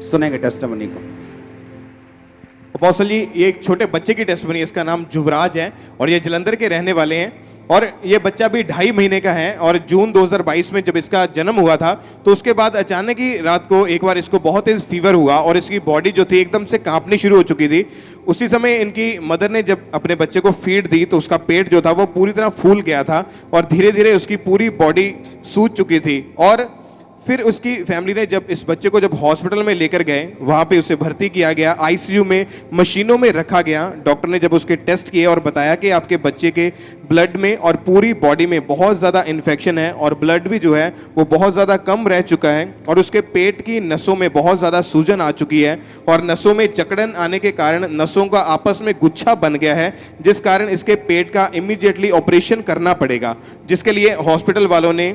सुनेंगे टेस्टिमनी को। अपोस्टल जी, ये एक छोटे बच्चे की टेस्टिमनी, इसका नाम युवराज है और ये जलंधर के रहने वाले हैं और ये बच्चा भी 2.5 महीने का है और जून 2022 में जब इसका जन्म हुआ था तो उसके बाद अचानक ही रात को एक बार इसको बहुत तेज फीवर हुआ और इसकी बॉडी जो थी एकदम से कांपनी शुरू हो चुकी थी। उसी समय इनकी मदर ने जब अपने बच्चे को फीड दी तो उसका पेट जो था वो पूरी तरह फूल गया था और धीरे धीरे उसकी पूरी बॉडी सूज चुकी थी। और फिर उसकी फैमिली ने जब इस बच्चे को जब हॉस्पिटल में लेकर गए, वहाँ पे उसे भर्ती किया गया, आईसीयू में मशीनों में रखा गया। डॉक्टर ने जब उसके टेस्ट किए और बताया कि आपके बच्चे के ब्लड में और पूरी बॉडी में बहुत ज़्यादा इन्फेक्शन है और ब्लड भी जो है वो बहुत ज़्यादा कम रह चुका है और उसके पेट की नसों में बहुत ज़्यादा सूजन आ चुकी है और नसों में जकड़न आने के कारण नसों का आपस में गुच्छा बन गया है, जिस कारण इसके पेट का इमीडिएटली ऑपरेशन करना पड़ेगा। जिसके लिए हॉस्पिटल वालों ने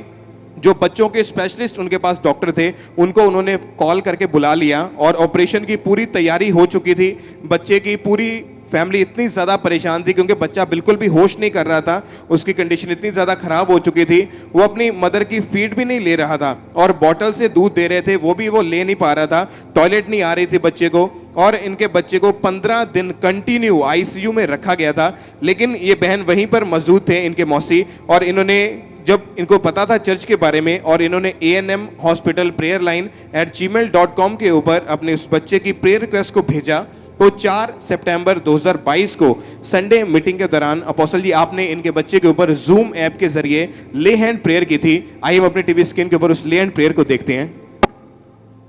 जो बच्चों के स्पेशलिस्ट उनके पास डॉक्टर थे उनको उन्होंने कॉल करके बुला लिया और ऑपरेशन की पूरी तैयारी हो चुकी थी। बच्चे की पूरी फैमिली इतनी ज़्यादा परेशान थी क्योंकि बच्चा बिल्कुल भी होश नहीं कर रहा था, उसकी कंडीशन इतनी ज़्यादा ख़राब हो चुकी थी, वो अपनी मदर की फीड भी नहीं ले रहा था और बॉटल से दूध दे रहे थे वो भी वो ले नहीं पा रहा था, टॉयलेट नहीं आ रही थी बच्चे को और इनके बच्चे को 15 दिन कंटिन्यू आईसीयू में रखा गया था। लेकिन ये बहन वहीं पर मौजूद थे, इनके मौसी, और इन्होंने जब इनको पता था चर्च के बारे में और इन्होंने ANM hospital prayer line @gmail.com के ऊपर अपने उस बच्चे की प्रेयर रिक्वेस्ट को भेजा तो 4 सितंबर 2022 को संडे मीटिंग के दौरान अपोस्टल जी आपने इनके बच्चे के ऊपर जूम ऐप के जरिए ले हैंड प्रेयर की थी। आइए हम अपने टीवी स्क्रीन के ऊपर उस ले हैंड प्रेयर को देखते हैं।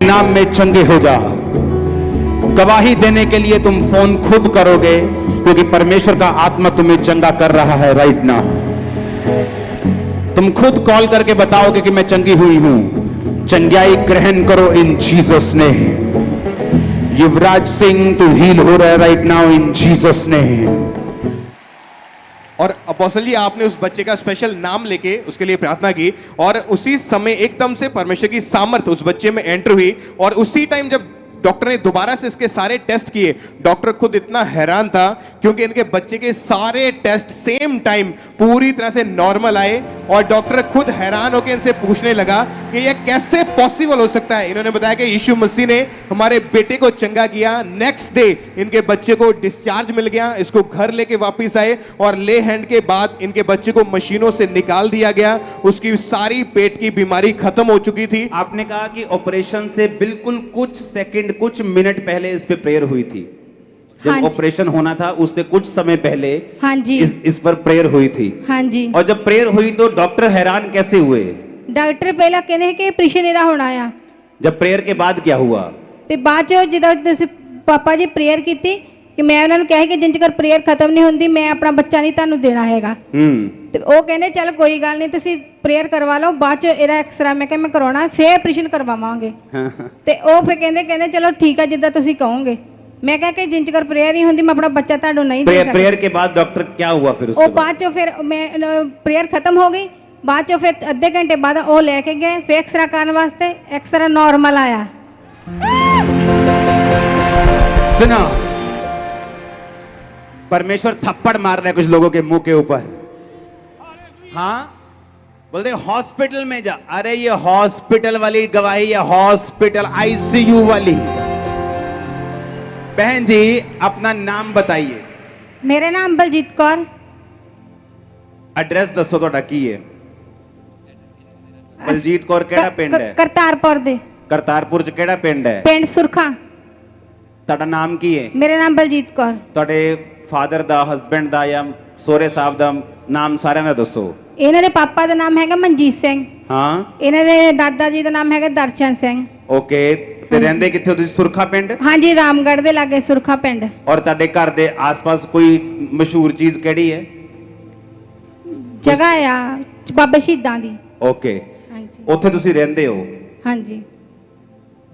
नाम में चंगे हो जा। गवाही देने के लिए तुम फोन खुद करोगे क्योंकि परमेश्वर का आत्मा तुम्हें चंगा कर रहा है राइट नाउ। तुम खुद कॉल करके बताओगे कि मैं चंगी हुई हूं। चंगाई ग्रहण करो इन जीसस ने। युवराज सिंह तू हील हो रहा है राइट नाउ इन जीसस ने। और अपोस्टल जी आपने उस बच्चे का स्पेशल नाम लेके उसके लिए प्रार्थना की और उसी समय एकदम से परमेश्वर की सामर्थ उस बच्चे में एंटर हुई और उसी टाइम जब डॉक्टर ने दोबारा से इसके सारे टेस्ट किए, डॉक्टर खुद इतना हैरान था क्योंकि इनके बच्चे के सारे टेस्ट सेम टाइम पूरी तरह से नॉर्मल आए और डॉक्टर खुद हैरान होकर इनसे पूछने लगा कि यह कैसे पॉसिबल हो सकता है। इन्होंने बताया कि यीशु मसीह ने हमारे बेटे को चंगा किया। नेक्स्ट डे इनके बच्चे को डिस्चार्ज मिल गया, इसको घर लेके वापस आए और ले हैंड के बाद इनके बच्चे को मशीनों से निकाल दिया गया। उसकी सारी पेट की बीमारी खत्म हो चुकी थी। आपने कहा कि ऑपरेशन से बिल्कुल कुछ सेकंड कुछ मिनट पहले इस पे प्रेयर हुई थी। जब ऑपरेशन होना था उससे कुछ समय पहले हाँ जी इस पर प्रेयर हुई थी। हाँ जी। और जब प्रेयर हुई तो डॉक्टर हैरान कैसे हुए? डॉक्टर पहला कहने कि ऑपरेशन ਇਹਦਾ ਹੋਣਾ ਆ। जब प्रेयर के बाद क्या हुआ? ਤੇ ਬਾਅਦ ਚ ਜਦੋਂ ਤੁਸੀਂ ਪਾਪਾ ਜੀ ਪ੍ਰੇਅਰ ਕੀਤੀ ਕਿ ਮੈਂ ਉਹਨਾਂ ਨੂੰ ਕਿਹਾ ਕਿ ਜਿੰਨ ਤੱਕ ਪ੍ਰੇਅਰ ਖਤਮ ਨਹੀਂ ਹੁੰਦੀ ਮੈਂ ਆਪਣਾ ਬੱਚਾ ਨਹੀਂ ਤੁਹਾਨੂੰ ਦੇਣਾ ਹੈਗਾ। ਤੇ ਉਹ ਕਹਿੰਦੇ ਚੱਲ ਕੋਈ ਗੱਲ ਨਹੀਂ ਤੁਸੀਂ ਪ੍ਰੇਅਰ ਕਰਵਾ ਲਓ, ਬਾਅਦ ਚ ਇਹਦਾ ਐਕਸਰਾ ਮੈਂ ਕਿਹਾ ਮੈਂ ਕਰਾਉਣਾ ਫੇਰ ਆਪਰੇਸ਼ਨ ਕਰਵਾਵਾਂਗੇ। ਤੇ ਉਹ ਫੇਰ ਕਹਿੰਦੇ ਚਲੋ ਠੀਕ ਆ ਜਿੱਦਾਂ ਤੁਸੀਂ ਕਹੋਗੇ। मैं कहा कि जिन चकर प्रेयर नहीं होती मैं अपना बच्चा ताड़ो नहीं दे सकता। प्रेयर के बाद डॉक्टर क्या हुआ फिर उसके बाद चो फिर मैं प्रेयर खत्म हो गई, बाद चो फिर आधे घंटे बाद वो लेके गए फिर एक्सरा करने वास्ते, एक्सरा नॉर्मल आया। सुनो, परमेश्वर थप्पड़ मार रहा है कुछ लोगों के मुंह के ऊपर। हाँ बोलते हॉस्पिटल में जा। अरे ये हॉस्पिटल वाली गवाही है, हॉस्पिटल आईसीयू वाली। बहन जी अपना नाम बताइए। मेरा नाम बलजीत कौर। एड्रेस दसो ਤੁਹਾਡਾ ਕੀ ਹੈ? ਬਲਜੀਤ ਕੌਰ ਕਿਹੜਾ ਪਿੰਡ ਹੈ? ਕਰਤਾਰਪੁਰ ਦੇ। ਕਰਤਾਰਪੁਰ ਚ ਕਿਹੜਾ ਪਿੰਡ ਹੈ? ਪਿੰਡ ਸੁਰਖਾ। ਤੁਹਾਡਾ ਨਾਮ ਕੀ ਹੈ? ਮੇਰਾ ਨਾਮ ਬਲਜੀਤ ਕੌਰ। ਤੁਹਾਡੇ ਫਾਦਰ ਦਾ, ਹਸਬੰਡ ਦਾ ਜਾਂ ਸੋਹਰੇ ਸਾਹਿਬ ਦਾ ਨਾਮ ਸਾਰਿਆਂ ਦਾ ਦੱਸੋ। ਇਹਨਾਂ ਦੇ ਪਾਪਾ ਦਾ ਨਾਮ ਹੈਗਾ ਮਨਜੀਤ ਸਿੰਘ। ਹਾਂ। ਇਹਨਾਂ ਦੇ ਦਾਦਾ ਜੀ ਦਾ ਨਾਮ ਹੈਗਾ ਦਰਸ਼ਨ ਸਿੰਘ। ਓਕੇ। ਤੇ ਰਹਿੰਦੇ ਕਿੱਥੇ ਹੋ ਤੁਸੀਂ? ਸੁਰਖਾ ਪਿੰਡ? ਹਾਂਜੀ ਰਾਮਗੜ੍ਹ ਦੇ ਲਾਗੇ ਸੁਰਖਾ ਪਿੰਡ। ਔਰ ਤੁਹਾਡੇ ਘਰ ਦੇ ਆਸ-ਪਾਸ ਕੋਈ ਮਸ਼ਹੂਰ ਚੀਜ਼ ਕਿਹੜੀ ਹੈ? ਜਗ੍ਹਾ ਆ ਬਾਬਾ ਸ਼ਹੀਦਾਂ ਦੀ। ओके। ਉੱਥੇ ਤੁਸੀਂ ਰਹਿੰਦੇ ਹੋ? ਹਾਂਜੀ।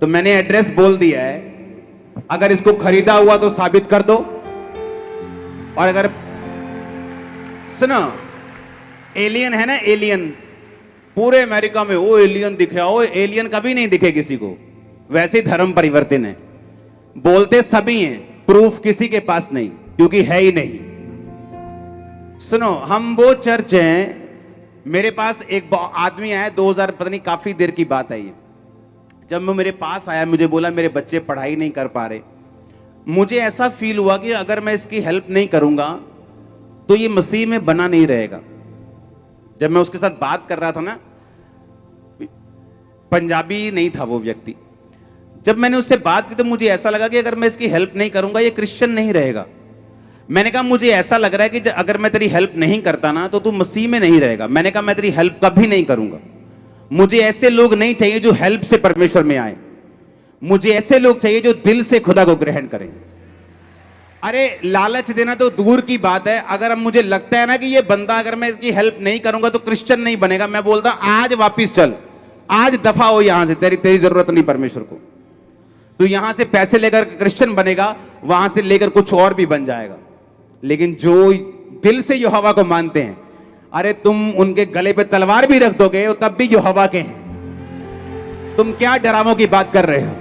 तो मैंने एड्रेस बोल दिया है, अगर इसको खरीदा हुआ तो साबित कर दो। और अगर सुनो, एलियन है ना, एलियन पूरे अमेरिका में वो एलियन दिखे, वो एलियन कभी नहीं दिखे किसी को। वैसे ही धर्म परिवर्तन है, बोलते सभी हैं, प्रूफ किसी के पास नहीं क्योंकि है ही नहीं। सुनो, हम वो चर्च हैं, मेरे पास एक आदमी आया 2000 पता नहीं काफी देर की बात है ये, जब वो मेरे पास आया, मुझे बोला मेरे बच्चे पढ़ाई नहीं कर पा रहे, मुझे ऐसा फील हुआ कि अगर मैं इसकी हेल्प नहीं करूंगा तो ये मसीह में बना नहीं रहेगा। जब मैं उसके साथ बात कर रहा था ना, पंजाबी नहीं था वो व्यक्ति, जब मैंने उससे बात की तो मुझे ऐसा लगा कि अगर मैं इसकी हेल्प नहीं करूंगा ये क्रिश्चियन नहीं रहेगा। मैंने कहा मुझे ऐसा लग रहा है कि अगर मैं तेरी हेल्प नहीं करता ना तो तू मसीह में नहीं रहेगा। मैंने कहा मैं तेरी हेल्प कभी नहीं करूंगा। मुझे ऐसे लोग नहीं चाहिए जो हेल्प से परमेश्वर में आए, मुझे ऐसे लोग चाहिए जो दिल से खुदा को ग्रहण करें। अरे लालच देना तो दूर की बात है, अगर अब मुझे लगता है ना कि ये बंदा अगर मैं इसकी हेल्प नहीं करूंगा तो क्रिश्चियन नहीं बनेगा, मैं बोलता आज वापिस चल, आज दफा हो यहां से, तेरी जरूरत नहीं परमेश्वर को। तू यहां से पैसे लेकर क्रिश्चियन बनेगा, वहां से लेकर कुछ और भी बन जाएगा। लेकिन जो दिल से यहोवा को मानते हैं, अरे तुम उनके गले पे तलवार भी रख दोगे तब भी यहोवा के हैं। तुम क्या डरावों की बात कर रहे हो?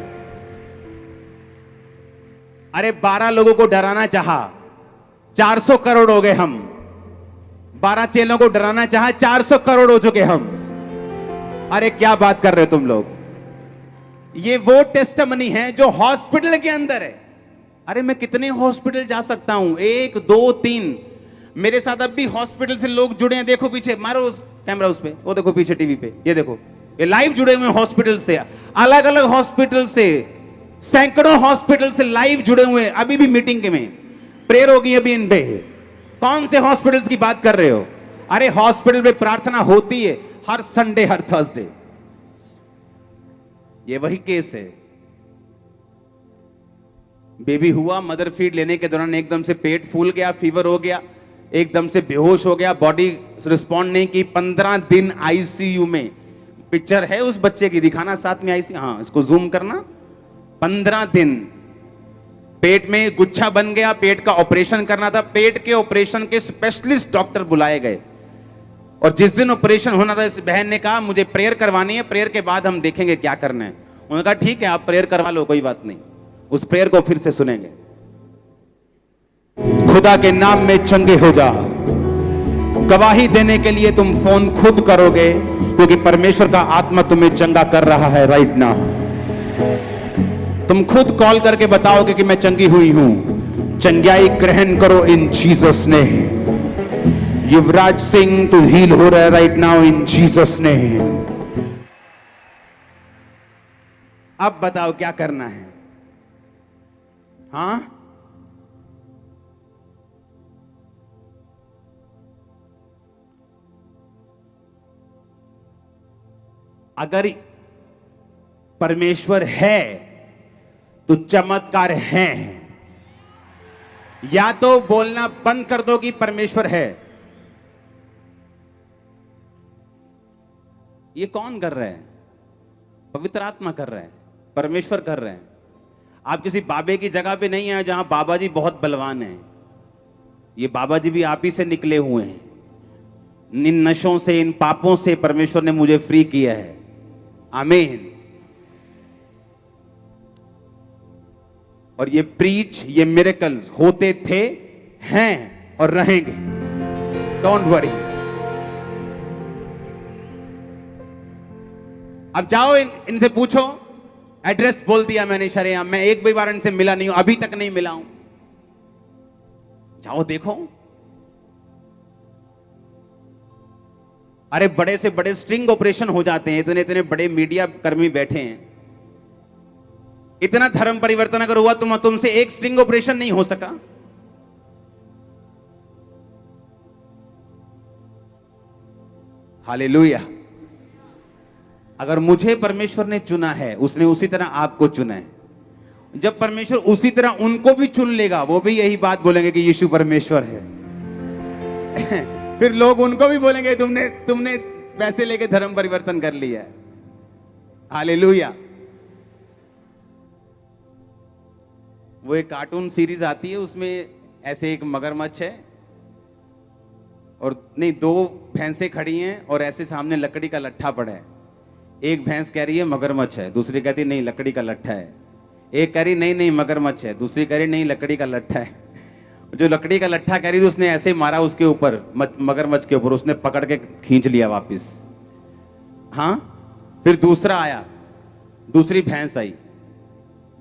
अरे 12 लोगों को डराना चाहा, 400 करोड़ हो गए हम। 12 चेलों को डराना चाहा, 400 करोड़ हो चुके हम। अरे क्या बात कर रहे हो तुम लोग? ये वो टेस्टमनी है जो हॉस्पिटल के अंदर है। अरे मैं कितने हॉस्पिटल जा सकता हूं, 1 2 3। मेरे साथ अब भी हॉस्पिटल से लोग जुड़े हैं। देखो पीछे, मारो उस कैमरा उस पे, वो देखो पीछे टीवी पे, ये देखो, ये लाइव जुड़े हुए हॉस्पिटल से, अलग अलग हॉस्पिटल से, सैकड़ों हॉस्पिटल से लाइव जुड़े हुए हैं। अभी भी मीटिंग के में प्रेयर होगी अभी इन पे। कौन से हॉस्पिटल्स की बात कर रहे हो? अरे हॉस्पिटल में प्रार्थना होती है हर संडे, हर थर्सडे। ये वही केस है। बेबी हुआ, मदर फीड लेने के दौरान एकदम से पेट फूल गया, फीवर हो गया, एकदम से बेहोश हो गया, बॉडी रिस्पॉन्ड नहीं की, 15 दिन आईसीयू में। पिक्चर है उस बच्चे की, दिखाना साथ में आईसीयू, हाँ इसको जूम करना। 15 दिन पेट में गुच्छा बन गया, पेट का ऑपरेशन करना था। पेट के ऑपरेशन के स्पेशलिस्ट डॉक्टर बुलाए गए और जिस दिन ऑपरेशन होना था इस बहन ने कहा मुझे प्रेयर करवानी है, प्रेयर के बाद हम देखेंगे क्या करना है। उन्होंने कहा ठीक है आप प्रेयर करवा लो, कोई बात नहीं। उस प्रेयर को फिर से सुनेंगे। खुदा के नाम में चंगे हो जा। गवाही देने के लिए तुम फोन खुद करोगे क्योंकि परमेश्वर का आत्मा तुम्हें चंगा कर रहा है राइट नाउ। तुम खुद कॉल करके बताओगे कि मैं चंगी हुई हूं। चंगाई ग्रहण करो इन जीसस ने। युवराज सिंह तू हील हो रहा है राइट नाउ इन जीसस ने। अब बताओ क्या करना है? हाँ, अगर परमेश्वर है तो चमत्कार है। या तो बोलना बंद कर दो कि परमेश्वर है। ये कौन कर रहा है? पवित्र आत्मा कर रहा है, परमेश्वर कर रहे हैं। आप किसी बाबे की जगह पे नहीं आए जहां बाबा जी बहुत बलवान हैं। ये बाबा जी भी आप ही से निकले हुए हैं। इन नशों से, इन पापों से परमेश्वर ने मुझे फ्री किया है। आमीन। और ये प्रीच, ये मिरेकल्स होते थे, हैं और रहेंगे। Don't worry. अब जाओ इनसे पूछो, एड्रेस बोल दिया मैंने शरेआम। मैं एक भी बार इनसे मिला नहीं हूं, अभी तक नहीं मिला हूं। जाओ देखो। अरे बड़े से बड़े स्ट्रिंग ऑपरेशन हो जाते हैं। इतने इतने बड़े मीडिया कर्मी बैठे हैं। इतना धर्म परिवर्तन अगर हुआ तुमसे एक स्ट्रिंग ऑपरेशन नहीं हो सका। हालेलुया। अगर मुझे परमेश्वर ने चुना है, उसने उसी तरह आपको चुना है। जब परमेश्वर उसी तरह उनको भी चुन लेगा, वो भी यही बात बोलेंगे कि यीशु परमेश्वर है। फिर लोग उनको भी बोलेंगे तुमने पैसे लेके धर्म परिवर्तन कर लिया है। हालेलुया। वो एक कार्टून सीरीज आती है, उसमें ऐसे एक मगरमच्छ है और नहीं, 2 भैंसें खड़ी हैं और ऐसे सामने लकड़ी का लट्ठा पड़ा है। एक भैंस कह रही है मगरमच्छ है, दूसरी कहती नहीं लकड़ी का लट्ठा है। एक कह रही नहीं मगरमच्छ है, दूसरी कह रही नहीं लकड़ी का लट्ठा है। जो लकड़ी का लट्ठा कह रही थी उसने ऐसे मारा उसके ऊपर, मगरमच्छ के ऊपर, उसने पकड़ के खींच लिया वापस। हाँ, फिर दूसरा आया, दूसरी भैंस आई,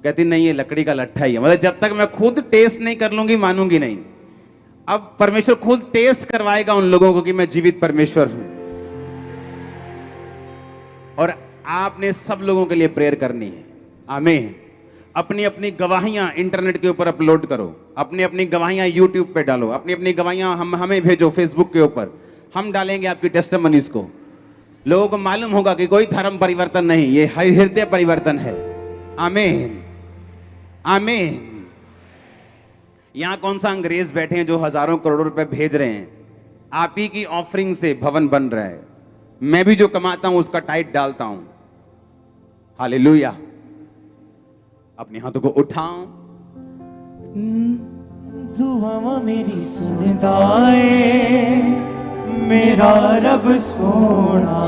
कहती नहीं ये लकड़ी का लट्ठा ही है। मतलब जब तक मैं खुद टेस्ट नहीं कर लूंगी मानूंगी नहीं। अब परमेश्वर खुद टेस्ट करवाएगा उन लोगों को कि मैं जीवित परमेश्वर हूं। और आपने सब लोगों के लिए प्रेयर करनी है। आमीन। अपनी अपनी गवाहियां इंटरनेट के ऊपर अपलोड करो, अपनी अपनी गवाहियां यूट्यूब पे डालो, अपनी अपनी गवाहियां हमें भेजो फेसबुक के ऊपर। हम डालेंगे आपकी टेस्टिमनीज को। लोगों को मालूम होगा कि कोई धर्म परिवर्तन नहीं, ये हृदय परिवर्तन है। आमीन आमीन। यहां कौन सा अंग्रेज बैठे हैं जो हजारों करोड़ों रुपए भेज रहे हैं? आप ही की ऑफरिंग से भवन बन रहा है। मैं भी जो कमाता हूं उसका टाइट डालता हूं। हालेलुया। अपने हाथों को उठाओ। दुआ मेरी सुनता है मेरा रब सोना।